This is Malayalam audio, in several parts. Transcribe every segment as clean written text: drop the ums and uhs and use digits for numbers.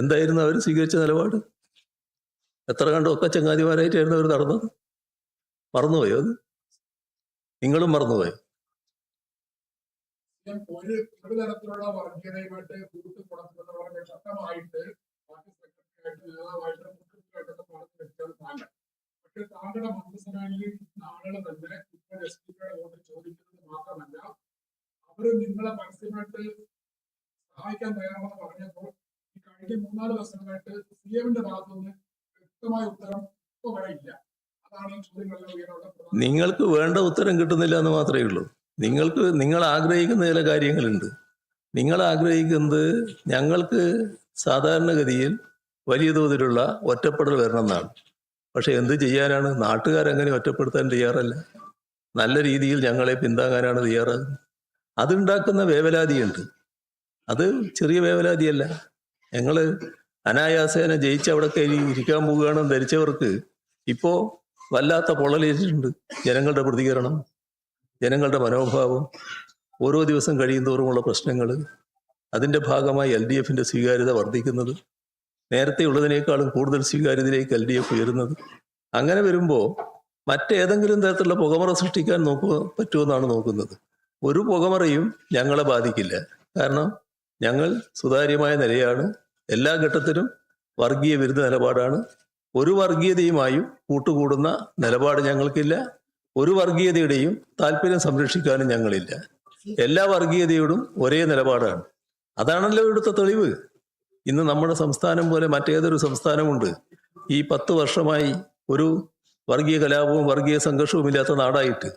എന്തായിരുന്നു അവർ സ്വീകരിച്ച നിലപാട്? എത്ര കണ്ടോ ഒക്കെ ചങ്ങാതിമാരായിട്ടായിരുന്നു അവർ നടന്നത്. മറന്നുപോയോ അത്? നിങ്ങളും മറന്നുപോയോ? ഒരു തരത്തിലുള്ള വർഗീയതയുമായിട്ട് കൂട്ടുകൂടണമെന്ന് വളരെ ശക്തമായിട്ട് പാർട്ടി സെക്രട്ടറിയായിട്ട് നേതാവായിട്ട് മുഖ്യമന്ത്രിയായിട്ടൊക്കെ പറഞ്ഞു വെച്ചാൽ താങ്കൾ. പക്ഷെ താങ്കളുടെ മന്ത്രിസഭയിൽ ആളുകൾ തന്നെ ഇപ്പോൾ എസ് പി വോട്ട് ചോദിക്കുന്നത് മാത്രമല്ല, അവര് നിങ്ങളെ പരസ്യമായിട്ട് സഹായിക്കാൻ തയ്യാറാണെന്ന് പറഞ്ഞപ്പോൾ ഈ കഴിഞ്ഞ 3-4 ദിവസങ്ങളായിട്ട് സി എമ്മിന്റെ ഭാഗത്തുനിന്ന് വ്യക്തമായ ഉത്തരം ഇപ്പൊ വരെ ഇല്ല. അതാണ് ഈ ചോദ്യങ്ങളെല്ലാം ഉയർന്നുകൊണ്ട് നിങ്ങൾക്ക് വേണ്ട ഉത്തരം കിട്ടുന്നില്ല എന്ന് മാത്രമേ ഉള്ളൂ. നിങ്ങൾ ആഗ്രഹിക്കുന്ന ചില കാര്യങ്ങളുണ്ട്. നിങ്ങൾ ആഗ്രഹിക്കുന്നത് ഞങ്ങൾക്ക് സാധാരണഗതിയിൽ വലിയ തോതിലുള്ള ഒറ്റപ്പെടൽ വരണമെന്നാണ്. പക്ഷെ എന്ത് ചെയ്യാനാണ്? നാട്ടുകാരങ്ങനെ ഒറ്റപ്പെടുത്താൻ തയ്യാറല്ല. നല്ല രീതിയിൽ ഞങ്ങളെ പിന്താങ്ങാനാണ് തയ്യാറാകുന്നത്. അതുണ്ടാക്കുന്ന വേവലാതിയുണ്ട്. അത് ചെറിയ വേവലാതിയല്ല. ഞങ്ങൾ അനായാസേന ജയിച്ച് അവിടെ കയറി ഇരിക്കാൻ പോവുകയാണെന്ന് ധരിച്ചവർക്ക് ഇപ്പോൾ വല്ലാത്ത പൊള്ളലേറ്റിട്ടുണ്ട്. ജനങ്ങളുടെ പ്രതികരണം, ജനങ്ങളുടെ മനോഭാവം, ഓരോ ദിവസം കഴിയുന്തോറുമുള്ള പ്രശ്നങ്ങൾ, അതിൻ്റെ ഭാഗമായി LDFന്റെ സ്വീകാര്യത വർദ്ധിക്കുന്നത്, നേരത്തെ ഉള്ളതിനേക്കാളും കൂടുതൽ സ്വീകാര്യതയിലേക്ക് LDF ഉയരുന്നത്. അങ്ങനെ വരുമ്പോൾ മറ്റേതെങ്കിലും തരത്തിലുള്ള പുകമറ സൃഷ്ടിക്കാൻ പറ്റുമെന്നാണ് നോക്കുന്നത്. ഒരു പുകമറയും ഞങ്ങളെ ബാധിക്കില്ല. കാരണം ഞങ്ങൾ സുതാര്യമായ നിലയാണ്. എല്ലാ ഘട്ടത്തിലും വർഗീയ വിരുദ്ധ നിലപാടാണ്. ഒരു വർഗീയതയുമായും കൂട്ടുകൂടുന്ന നിലപാട് ഞങ്ങൾക്കില്ല. ഒരു വർഗീയതയുടെയും താല്പര്യം സംരക്ഷിക്കാനും ഞങ്ങളില്ല. എല്ലാ വർഗീയതയോടും ഒരേ നിലപാടാണ്. അതാണല്ലോ ഇവിടുത്തെ തെളിവ്. ഇന്ന് നമ്മുടെ സംസ്ഥാനം പോലെ മറ്റേതൊരു സംസ്ഥാനമുണ്ട് ഈ 10 വർഷമായി ഒരു വർഗീയ കലാപവും വർഗീയ സംഘർഷവും ഇല്ലാത്ത നാടായിട്ട്?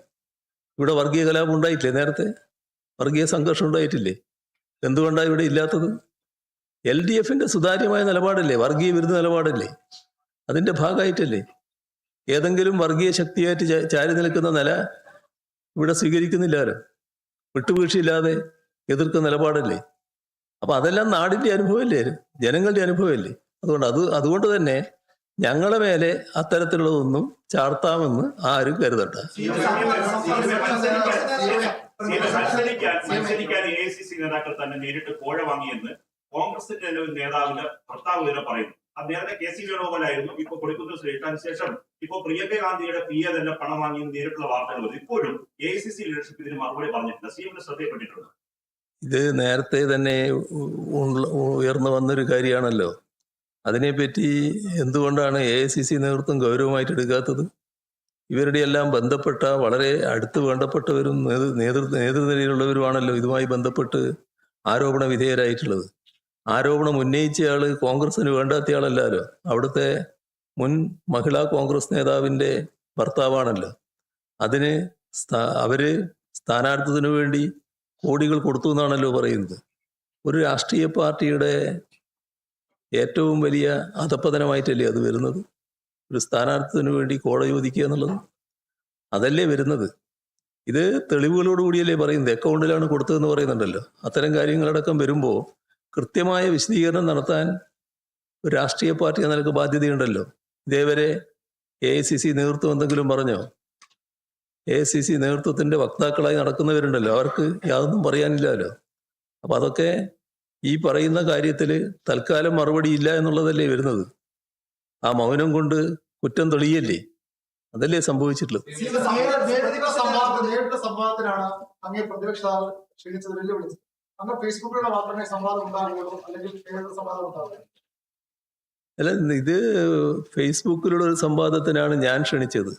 ഇവിടെ വർഗീയ കലാപം ഉണ്ടായിട്ടില്ലേ? നേരത്തെ വർഗീയ സംഘർഷം ഉണ്ടായിട്ടില്ലേ? എന്തുകൊണ്ടാണ് ഇവിടെ ഇല്ലാത്തത്? LDFന്റെ സുതാര്യമായ നിലപാടല്ലേ, വർഗീയ വിരുദ്ധ നിലപാടല്ലേ? അതിന്റെ ഭാഗമായിട്ടല്ലേ? ഏതെങ്കിലും വർഗീയ ശക്തിയായിട്ട് ചാരി നിൽക്കുന്ന നില ഇവിടെ സ്വീകരിക്കുന്നില്ലാലോ. വിട്ടുവീഴ്ചയില്ലാതെ എതിർക്കുന്ന നിലപാടല്ലേ? അപ്പൊ അതെല്ലാം നാടിന്റെ അനുഭവമല്ലേ, ജനങ്ങളുടെ അനുഭവമല്ലേ? അതുകൊണ്ട് തന്നെ ഞങ്ങളെ മേലെ അത്തരത്തിലുള്ളതൊന്നും ചാർത്താമെന്ന് ആരും കരുതണ്ട. മത്സരിക്കാൻ AICC നേതാക്കൾ തന്നെ നേരിട്ട് കോഴ വാങ്ങിയെന്ന് കോൺഗ്രസിന്റെ നേതാവിന്റെ ഭർത്താവ് തന്നെ പറയുന്നു. നേരത്തെ KC വേണുഗോപാലായിരുന്നു. ഇപ്പൊ കൊടിക്കുന്നിൽ ശ്രീകാന്തിന് ശേഷം ഇപ്പൊ പ്രിയങ്ക ഗാന്ധിയുടെ PA തന്നെ പണം വാങ്ങി നേരിട്ടുള്ള വാർത്തകൾ വരും. ഇപ്പോഴും AICC ലീഡർഷിപ്പ് ഇതിന് മറുപടി പറഞ്ഞിട്ടില്ല. CM ശ്രദ്ധയപ്പെട്ടിട്ടുണ്ട്. ഇത് നേരത്തെ തന്നെ ഉയർന്നു വന്നൊരു കാര്യമാണല്ലോ. അതിനെപ്പറ്റി എന്തുകൊണ്ടാണ് AICC നേതൃത്വം ഗൗരവമായിട്ട് എടുക്കാത്തത്? ഇവരുടെ എല്ലാം ബന്ധപ്പെട്ട വളരെ അടുത്ത് വേണ്ടപ്പെട്ടവരും നേതൃനിരയിലുള്ളവരുമാണല്ലോ ഇതുമായി ബന്ധപ്പെട്ട് ആരോപണ വിധേയരായിട്ടുള്ളത്. ആരോപണം ഉന്നയിച്ചയാള് കോൺഗ്രസിന് വേണ്ടാത്തയാളല്ലോ. അവിടുത്തെ മുൻ മഹിളാ കോൺഗ്രസ് നേതാവിന്റെ ഭർത്താവാണല്ലോ. അതിന് അവര് സ്ഥാനാർത്ഥിത്വത്തിന് വേണ്ടി കോടികൾ കൊടുത്തു എന്നാണല്ലോ പറയുന്നത്. ഒരു രാഷ്ട്രീയ പാർട്ടിയുടെ ഏറ്റവും വലിയ അധപ്പതനമായിട്ടല്ലേ അത് വരുന്നത്? ഒരു സ്ഥാനാർത്ഥിത്വത്തിന് വേണ്ടി കോട ചോദിക്കുക എന്നുള്ളത് അതല്ലേ വരുന്നത്. ഇത് തെളിവുകളോടുകൂടിയല്ലേ പറയുന്നത്. അക്കൗണ്ടിലാണ് കൊടുത്തതെന്ന് പറയുന്നുണ്ടല്ലോ. അത്തരം കാര്യങ്ങളടക്കം വരുമ്പോൾ കൃത്യമായ വിശദീകരണം നടത്താൻ ഒരു രാഷ്ട്രീയ പാർട്ടി എന്ന നിലക്ക് ബാധ്യതയുണ്ടല്ലോ. ഇതേവരെ AICC നേതൃത്വം എന്തെങ്കിലും പറഞ്ഞോ? AICC നേതൃത്വത്തിന്റെ വക്താക്കളായി നടക്കുന്നവരുണ്ടല്ലോ, അവർക്ക് യാതൊന്നും പറയാനില്ലല്ലോ. അപ്പൊ അതൊക്കെ ഈ പറയുന്ന കാര്യത്തിൽ തൽക്കാലം മറുപടി ഇല്ല എന്നുള്ളതല്ലേ വരുന്നത്. ആ മൗനം കൊണ്ട് കുറ്റം തെളിയല്ലേ? അതല്ലേ സംഭവിച്ചിട്ടുള്ളത്. അല്ല, ഇത് ഫേസ്ബുക്കിലുള്ള ഒരു സംവാദത്തിനാണ് ഞാൻ ക്ഷണിച്ചത്.